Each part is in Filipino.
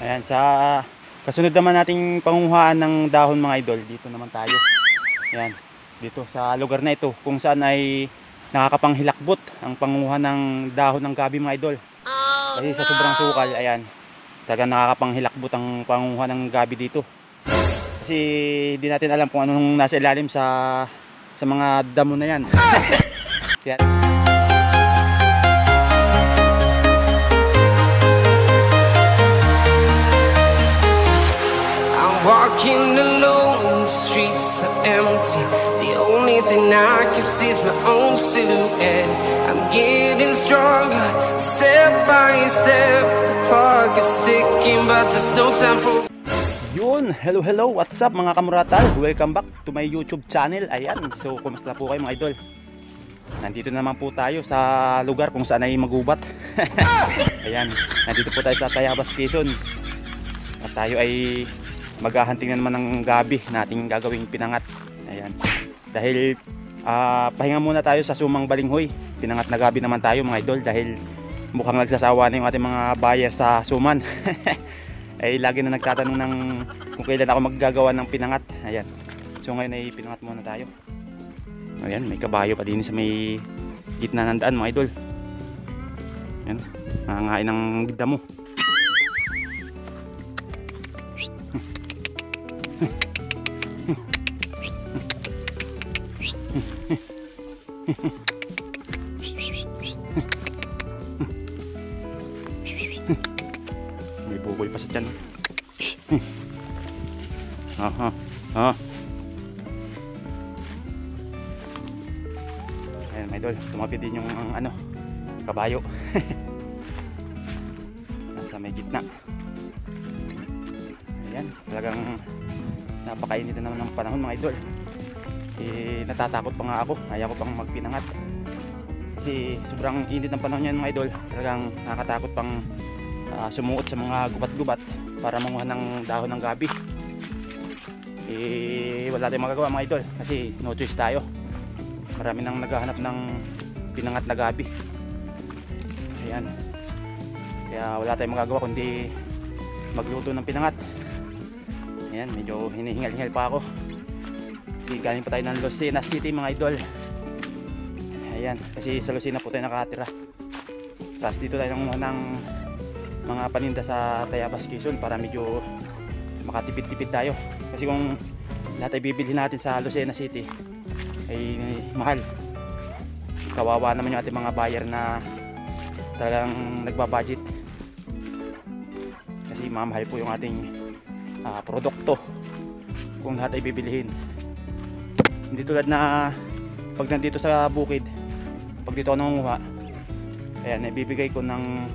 Ayan, sa kasunod naman nating pangunguhaan ng dahon mga idol, dito naman tayo. Ayan, dito sa lugar na ito kung saan ay nakakapanghilakbot ang pangunguha ng dahon ng gabi mga idol. Kasi sa sobrang sukal, ayan, talagang nakakapanghilakbot ang pangunguha ng gabi dito. Kasi hindi natin alam kung anong nasa ilalim sa mga damo na yan. Kaya walking alone, the streets are empty. The only thing I can see is my own silhouette. I'm getting stronger, step by step. The clock is ticking, but there's no time for... Yun, hello, what's up mga kamuratal? Welcome back to my YouTube channel. Ayan, so kumusta po kayo mga idol? Nandito naman po tayo sa lugar kung saan ay magubat. Ayan, nandito po tayo sa Tayabas, Quezon. At tayo ay maghahunting na naman ng gabi nating gagawing pinangat. Ayan. Dahil pahinga muna tayo sa sumang balinghoy. Pinangat na gabi naman tayo mga idol dahil mukhang nagsasawa na yung ating mga buyer sa suman. Ay lagi na nagtatanong ng kung kailan ako maggagawa ng pinangat. Ayan. So ngayon ay pinangat muna tayo. Ayan, may kabayo pa din sa may gitna ng daan mga idol. Ayan, nangangain ng damo. May buboy pa sa tiyan. Ayan mga idol, tumapit din yung kabayo. Nasa may gitna. Ayan, talagang napakainit na naman ng panahon mga idol. Natatakot pa nga ako, ayaw ko pang magpinangat kasi sobrang init ng panahon yan mga idol. Talagang nakakatakot pang sumuot sa mga gubat-gubat para manguha ng dahon ng gabi. Wala tayong magagawa mga idol kasi no choice tayo. Marami nang naghahanap ng pinangat na gabi. Ayan, kaya wala tayong magagawa kundi magluto ng pinangat. Ayan, medyo hinihingal-hingal pa ako kasi galing pa tayo ng Lucena City mga idol. Ayan, kasi sa Lucena po tayo nakatira. Tapos dito tayo ng mga paninda sa Tayabas, Quezon para medyo makatipid-tipid tayo. Kasi kung lahat ay bibili natin sa Lucena City ay mahal. Kawawa naman yung ating mga buyer na talagang nagbabudget. Kasi mamahal po yung ating produkto kung lahat ay bibilihin. Hindi tulad na pag nandito sa bukid, pag dito ako nangunguha, ayan, ibibigay ko ng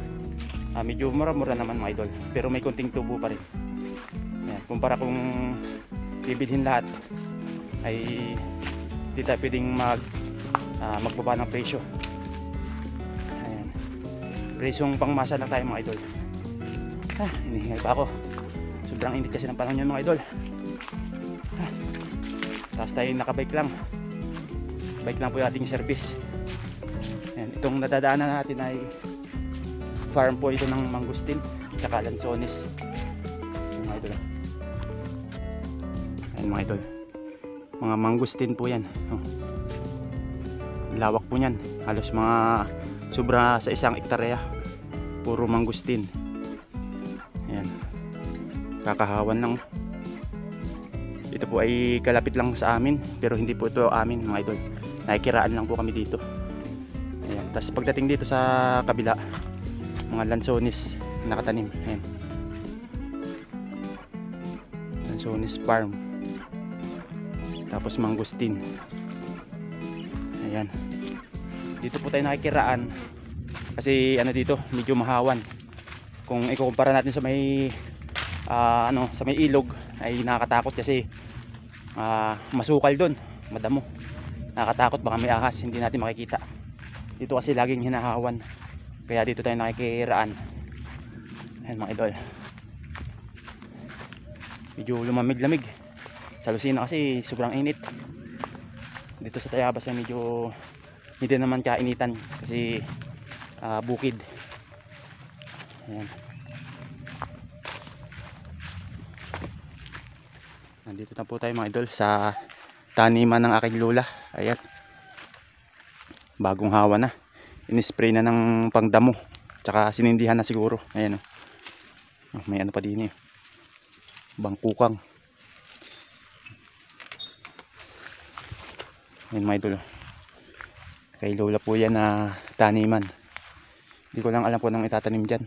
medyo mura-mura naman mga idol, pero may konting tubo pa rin. Ayan, kumpara kung bibilhin lahat ay hindi tayo pwedeng magbaba ng presyo. Ayan, presyong pangmasa lang tayo mga idol. Hinihingal pa ako, sobrang init kasi ng panahon yun mga idol. Tapos tayo nakabike lang. Bike lang po yung ating service. Ayan, itong nadadaanan natin ay farm po ito ng mangustin tsaka lansones. Ayan mga idol. Ayan mga idol, mga mangustin po yan. Lawak po yan, halos mga sobra sa 1 hektarya. Puro mangustin. Ayan, kakahawan lang. Ito po ay kalapit lang sa amin, pero hindi po ito amin mga idol. Nakikiraan lang po kami dito. Ayan. Tapos pagdating dito sa kabila, mga lansones nakatanim. Ayan, lansones farm. Tapos mangustin. Ayan, dito po tayo nakikiraan kasi dito medyo mahawan. Kung ikukumpara natin sa may sa may ilog ay nakakatakot kasi masukal doon, madamo, nakakatakot, baka may ahas hindi natin makikita. Dito kasi laging hinahawan, kaya dito tayo nakikiraan. Ayan mga idol, medyo lumamig-lamig sa Lucena kasi sobrang init. Dito sa Tayabas ay medyo hindi naman kainitan kasi bukid. Ayan. Nandito na po tayo mga idol sa taniman ng aking lola. Ayan. Bagong hawa na. Inispray na ng pangdamo. Tsaka sinindihan na siguro. Ayan o. May ano pa din eh. Bangkukang. Ayan mga idol. Kay lola po yan na taniman. Hindi ko lang alam kung anong itatanim dyan.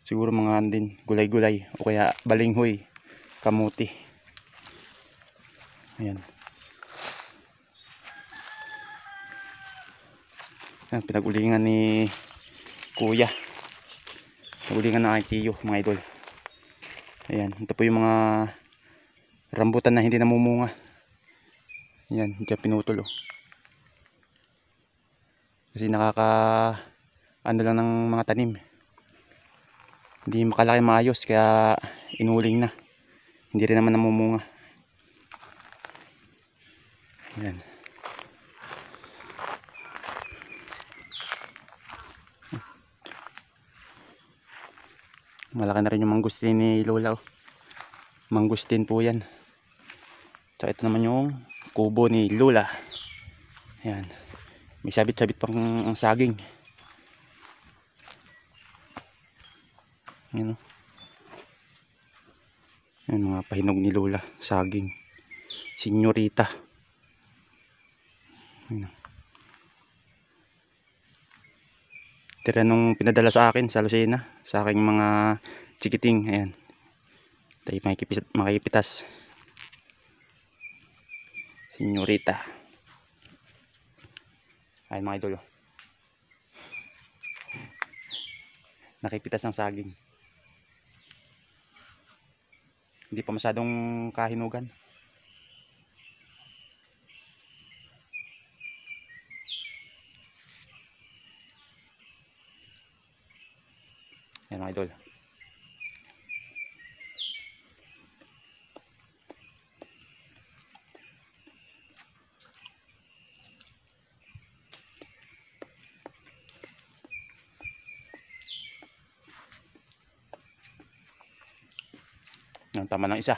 Siguro mga din gulay-gulay o kaya balinghoy, kamuti. Ayan. Ayan, pinag-ulingan ni kuya. Pinag-ulingan ng aking tiyo mga idol. Ayan, ito po yung mga rambutan na hindi namumunga. Ayan, dyan pinutol oh. Kasi ano lang ng mga tanim. Hindi makalaki maayos kaya inuling na. Hindi rin naman namumunga. Ayan. Malaki na rin yung mangustin ni lola oh. Mangustin po yan. So ito naman yung kubo ni lola. Ayan. May sabit-sabit pang ang saging. Ayan o. Ayan mga pahinog ni lola. Saging. Senyorita. Ayan. Tira nung pinadala sa akin sa Lucena. Sa aking mga chikiting. Ayan. Tayo makipitas. Senyorita. Ayan mga idol. Nakipitas ng saging. Hindi pa masyadong kahinugan. Ayan mga idol. Ang tama ng isa.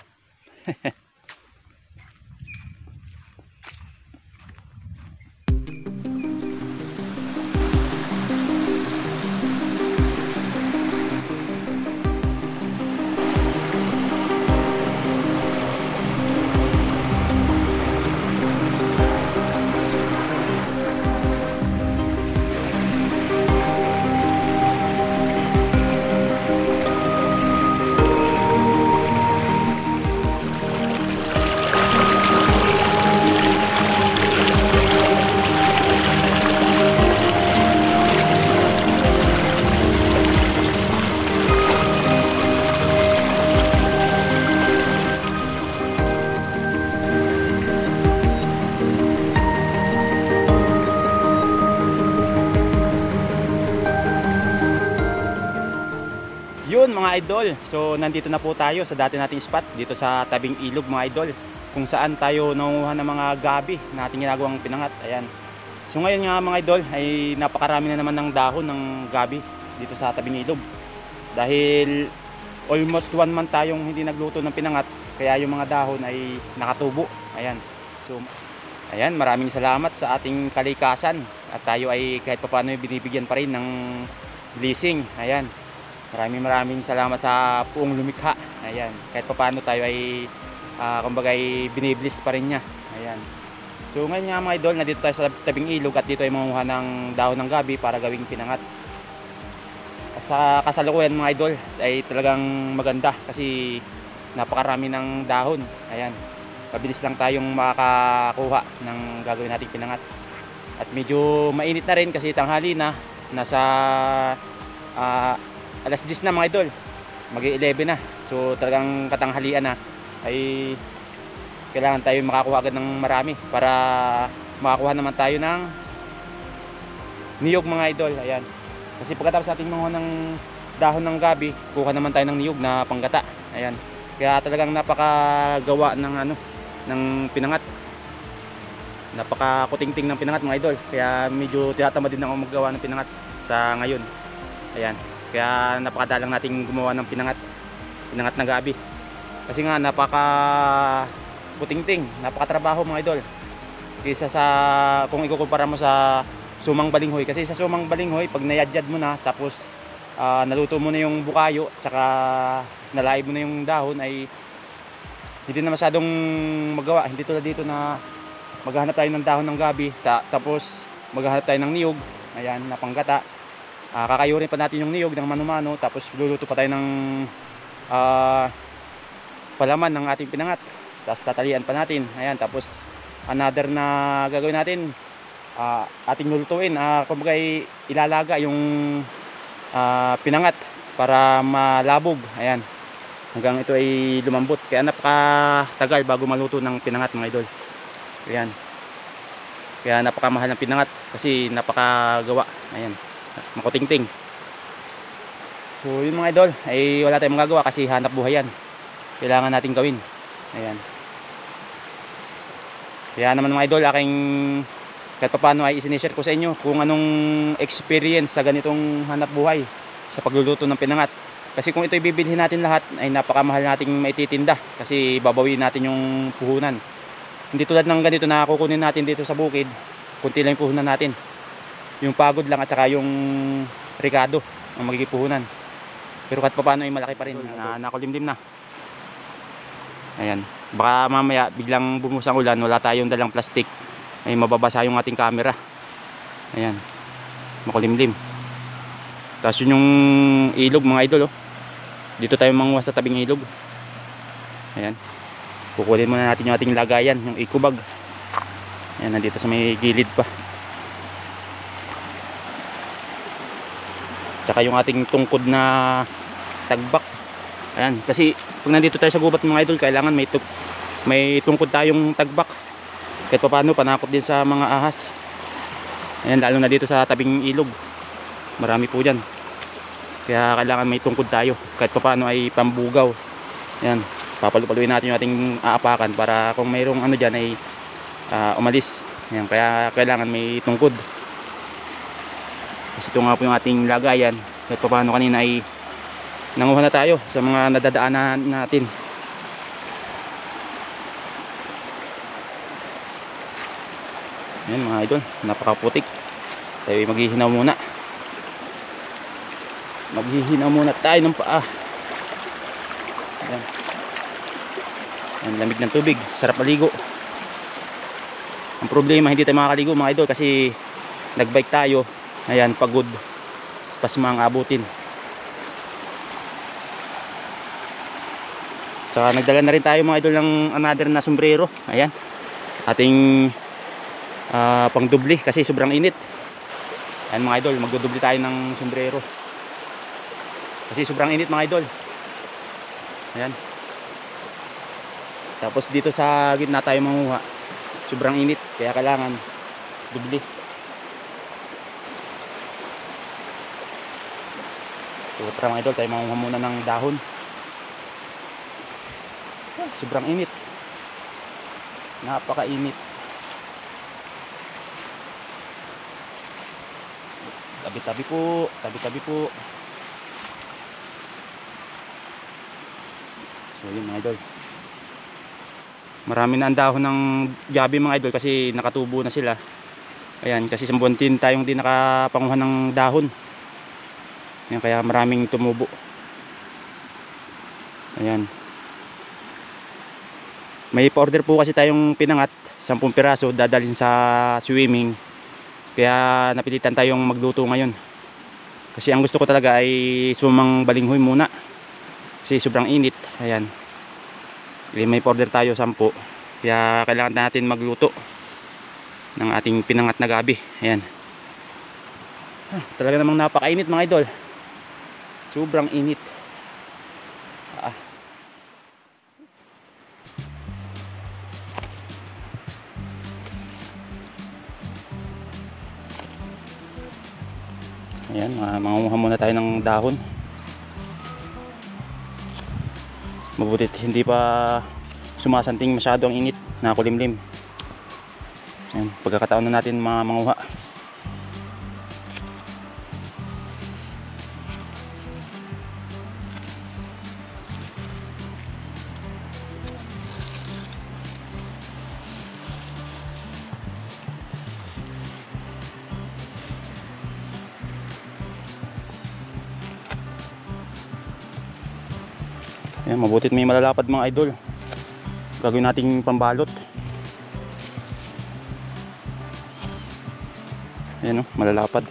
Yun mga idol, so nandito na po tayo sa dati nating spot dito sa tabing ilog mga idol, kung saan tayo nanguha ng mga gabi na ating ginagawang pinangat. Ayan. So ngayon nga mga idol ay napakarami na naman ng dahon ng gabi dito sa tabing ilog. Dahil almost 1 month tayong hindi nagluto ng pinangat, kaya yung mga dahon ay nakatubo. Ayan. So ayan, maraming salamat sa ating kalikasan at tayo ay kahit paano binibigyan pa rin ng blessing. Ayan. Maraming salamat sa buong lumikha. Ayan, kahit paano tayo ay kumbaga ay binibliss pa rin niya. Ayan. So ngayon nga mga idol, nandito tayo sa tabing ilog at dito ay manguha ng dahon ng gabi para gawing pinangat. At sa kasalukuyan mga idol ay talagang maganda kasi napakarami ng dahon. Ayan. Mabilis lang tayong makakakuha ng gagawin nating pinangat. At medyo mainit na rin kasi tanghali na, nasa alas 10 na mga idol, mag-11 na. So talagang katanghalian na ay kailangan tayo makakuha agad ng marami para makakuha naman tayo ng niyog mga idol. Ayan. Kasi pagkatapos natin manguha ng dahon ng gabi, kuha naman tayo ng niyog na panggata. Ayan. Kaya talagang napakagawa ng ng pinangat. Napakakutingting ng pinangat mga idol. Kaya medyo tinatamad din ako maggawa ng pinangat sa ngayon. Ayan. Kaya napakadalang nating gumawa ng pinangat na gabi. Kasi nga napaka puting-ting, napakatrabaho mga idol. Kaysa sa kung ikukumpara mo sa sumang balinghoy. Kasi sa sumang balinghoy, pag nayadyad mo na tapos naluto mo na yung bukayo tsaka nalaib mo na yung dahon, ay hindi na masyadong magawa. Hindi tulad dito na maghahanap tayo ng dahon ng gabi, tapos maghahanap tayo ng niyog, ayan, na panggata. Kakayurin pa natin yung niyog ng mano-mano, tapos luluto pa tayo ng palaman ng ating pinangat, tapos tatalian pa natin, ayan. Tapos another na gagawin natin, ating lulutuin, kumbaga ilalaga yung pinangat para malabog, ayan, hanggang ito ay lumambot. Kaya napakatagal bago maluto ng pinangat mga idol. Ayan. Kaya napakamahal ng pinangat kasi napakagawa. Ayan, makutingting. So yun mga idol, ay wala tayong magagawa kasi hanap buhay yan, kailangan natin gawin. Ayan. Kaya naman mga idol, aking kahit paano ay isinishare ko sa inyo kung anong experience sa ganitong hanap buhay sa pagluluto ng pinangat. Kasi kung ito ibibilhin natin lahat, ay napakamahal nating maititinda kasi babawiin natin yung puhunan. Hindi tulad ng ganito na kukunin natin dito sa bukid, kunti lang yung puhunan natin. Yung pagod lang at saka yung rikado ang magiging puhunan. Pero kahit paano ay malaki pa rin. Nakulimlim na. Ayan. Baka mamaya biglang bumusang ulan, wala tayong dalang plastic, ay mababasa yung ating camera. Ayan. Makulimlim. Tapos yun yung ilog mga idol, oh. Dito tayo manguha sa tabing ilog. Ayan. Kukunin muna natin yung ating lagayan, yung eco bag. Ayan, nandito sa may gilid pa. Tsaka yung ating tungkod na tagbak. Ayan, kasi pag nandito tayo sa gubat mga idol, kailangan may tungkod tayong tagbak. Kahit paano, panakot din sa mga ahas. Ayan, lalo na dito sa tabing ilog. Marami po dyan. Kaya kailangan may tungkod tayo. Kahit paano ay pambugaw. Ayan, papalupaluin natin yung ating aapakan para kung mayroong ano dyan ay umalis. Ayan, kaya kailangan may tungkod. Kasi ito nga po yung ating lagayan. Kahit paano kanina ay nanguha na tayo sa mga nadadaanan natin. Ayan mga idol, napakaputik. Tayo maghihinaw muna. Maghihinaw muna tayo ng paa. Ayan. Ang lamig ng tubig, sarap maligo. Ang problema, hindi tayo makakaligo mga idol kasi nagbike tayo. Ayan, pagod. Pasma ang abutin. Saka nagdala na rin tayo mga idol ng another na sombrero. Ayan, ating pang dubli kasi sobrang init. Ayan mga idol, magdudubli tayo ng sombrero kasi sobrang init mga idol. Ayan. Tapos dito sa gitna tayo manguha, sobrang init kaya kailangan dubli. So tara mga idol, tayo manguha muna ng dahon. Sobrang init, napakainit. Tabi-tabi po, tabi-tabi po. So yun mga idol, marami na ang dahon ng gabi mga idol kasi nakatubo na sila. Ayan, kasi sa buwan din tayong di nakapanguha ng dahon. Ayan, kaya maraming tumubo. Ayan. May pa-order po kasi tayong pinangat, 10 piraso dadalhin sa swimming. Kaya napilitan tayong magluto ngayon. Kasi ang gusto ko talaga ay sumang balinghoy muna. Kasi sobrang init. Ayan. May pa-order tayo 10. Kaya kailangan natin magluto ng ating pinangat na gabi. Ayan. Talaga namang napakainit mga idol. Sobrang init. Ayan, mangunguha muna tayo ng dahon. Mabutit hindi pa sumasanting masyado ang init, nakakulimlim. Ayan, pagkakataon na natin manguha. Ayan, mabutit may malalapad mga idol. Gagawin nating pambalot. Ayan o, malalapad.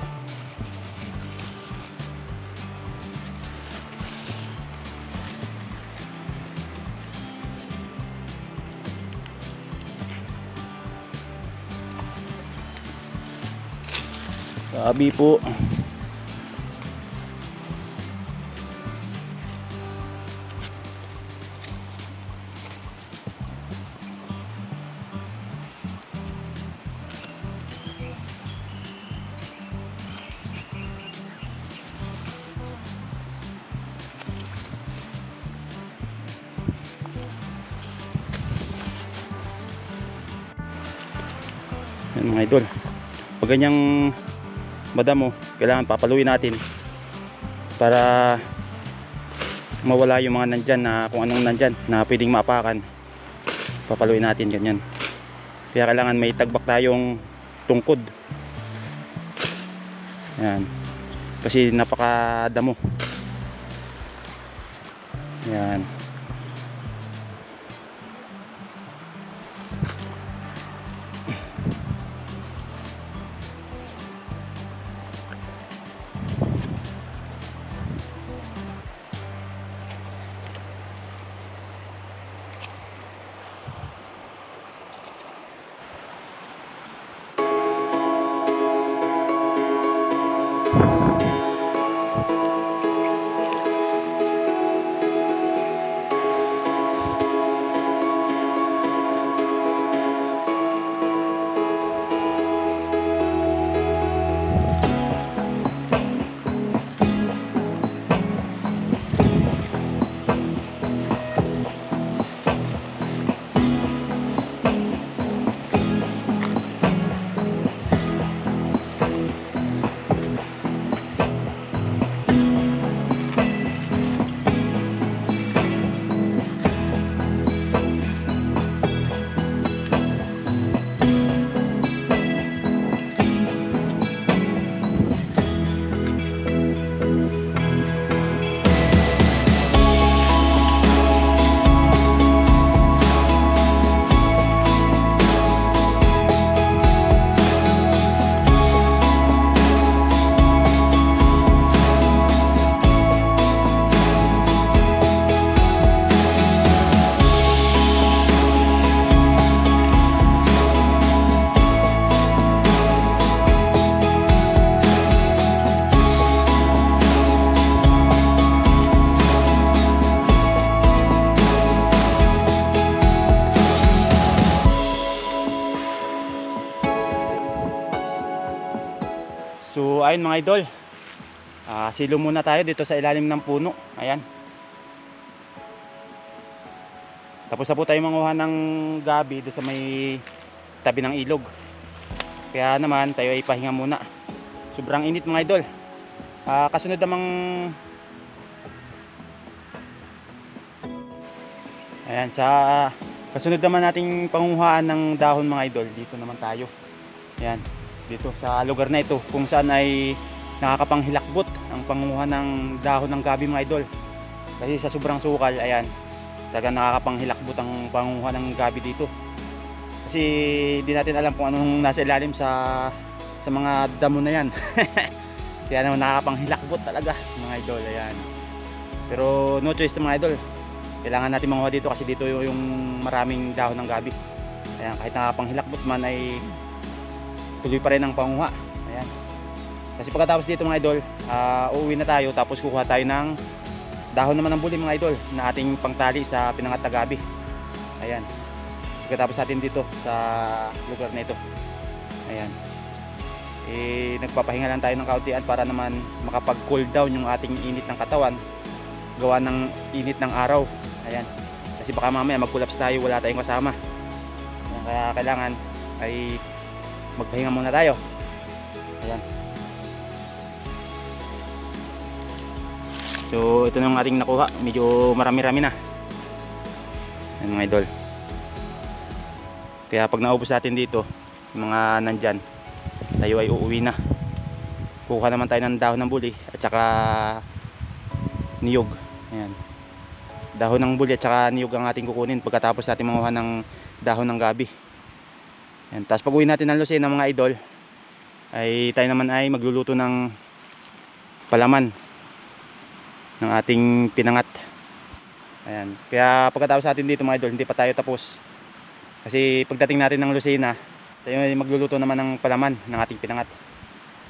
Sabi po. Yan mga idol, pag ganyang madamo, kailangan papaluin natin para mawala yung mga nandyan na kung anong nandyan na pwedeng maapakan. Papaluin natin ganyan, kaya kailangan may tagbak tayong tungkod. Yan, kasi napakadamo. Yan. So ayun mga idol, silo muna tayo dito sa ilalim ng puno. Ayan, tapos na po tayo manguha ng gabi dito sa may tabi ng ilog. Kaya naman tayo ay pahinga muna. Sobrang init mga idol. Kasunod namang ayan, sa kasunod naman nating pangunguhaan ng dahon mga idol, dito naman tayo. Ayan, dito sa lugar na ito kung saan ay nakakapanghilakbot ang pangunguha ng dahon ng gabi mga idol. Kasi sa sobrang sukal, ayan, talaga nakakapanghilakbot ang pangunguha ng gabi dito. Kasi di natin alam kung anong nasa ilalim sa mga damo na yan. Kaya naman nakakapanghilakbot talaga mga idol. Ayan, pero no choice to mga idol, kailangan natin manguha dito kasi dito yung maraming dahon ng gabi. Ayan, kahit nakapanghilakbot man ay tuloy pa rin ang panguha. Ayan, kasi pagkatapos dito mga idol, uuwi na tayo, tapos kukuha tayo ng dahon naman ng buli mga idol na ating pangtali sa pinangat na gabi. Ayan, pagkatapos natin dito sa lugar na ito. Ayan, nagpapahinga lang tayo ng kauntian para naman makapag cool down yung ating init ng katawan gawa ng init ng araw. Ayan, kasi baka mamaya mag-collapse tayo, wala tayong kasama. Ayan, kaya kailangan ay magpahinga muna tayo. Ayan, so ito na yung ating nakuha, medyo marami-rami na. Ayan mga idol, kaya pag naubos natin dito yung mga nandyan, tayo ay uuwi na. Kukuha naman tayo ng dahon ng buli at saka niyog. Ayan, dahon ng bulya at saka niyog ang ating kukunin pagkatapos natin manguha ng dahon ng gabi. Yan. Tapos pag uwi natin ng Lucena mga idol, ay tayo naman ay magluluto ng palaman ng ating pinangat. Ayan. Kaya pagkatapos natin dito mga idol, hindi pa tayo tapos. Kasi pagdating natin ng Lucena, tayo ay magluluto naman ng palaman ng ating pinangat.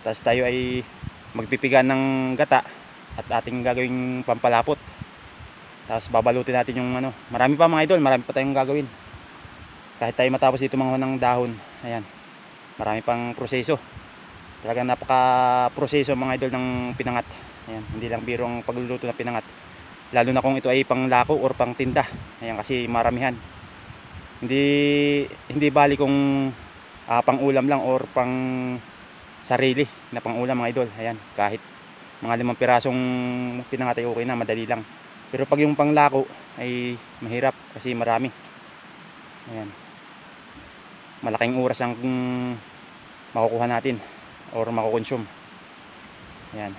Tapos tayo ay magpipiga ng gata at ating gagawing pampalapot. Tapos babalutin natin yung ano. Marami pa mga idol, marami pa tayong gagawin. Kahit tayo matapos dito manguha ng dahon, ayan, marami pang proseso. Talagang napaka proseso mga idol ng pinangat. Ayan, hindi lang biro ang pagluluto ng pinangat. Lalo na kung ito ay pang lako or pang tinda. Ayan, kasi maramihan. Hindi bali kung pang ulam lang or pang sarili na pang ulam mga idol. Ayan, kahit mga 5 pirasong pinangat ay okay na, madali lang. Pero pag yung pang lako ay mahirap kasi marami. Ayan, malaking oras ang makukuha natin or makukonsume. Ayan.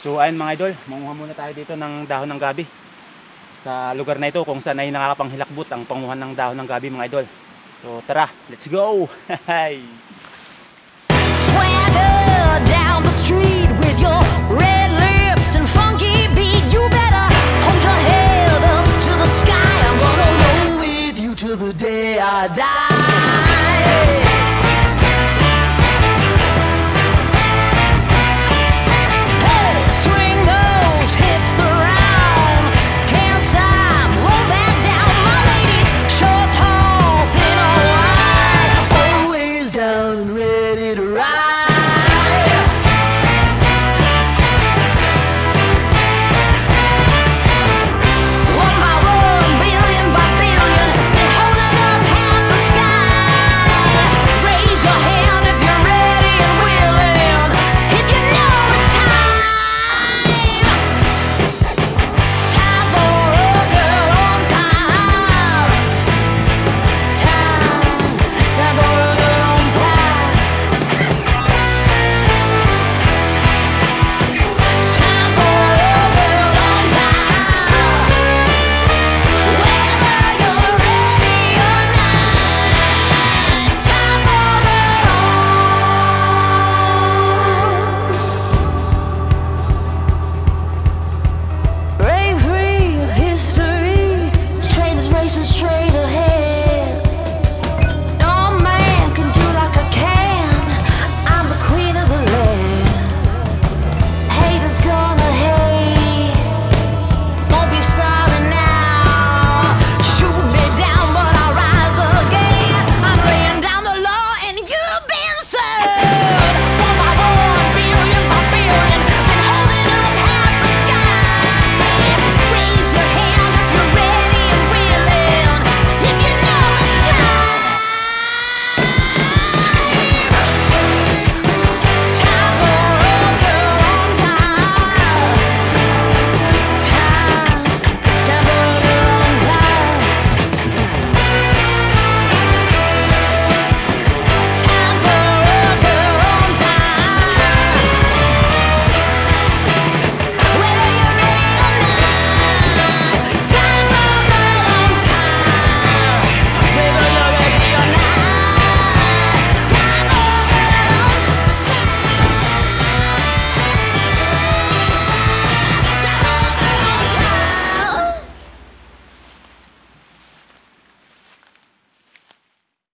So ayun mga idol, manguha muna tayo dito ng dahon ng gabi sa lugar na ito kung saan ay nakakapanghilakbot ang panguhan ng dahon ng gabi mga idol. So tara, let's go. Swagger down the street with your red lips and funky beat. You better hold your head up to the sky. I'm gonna roll with you till the day I die.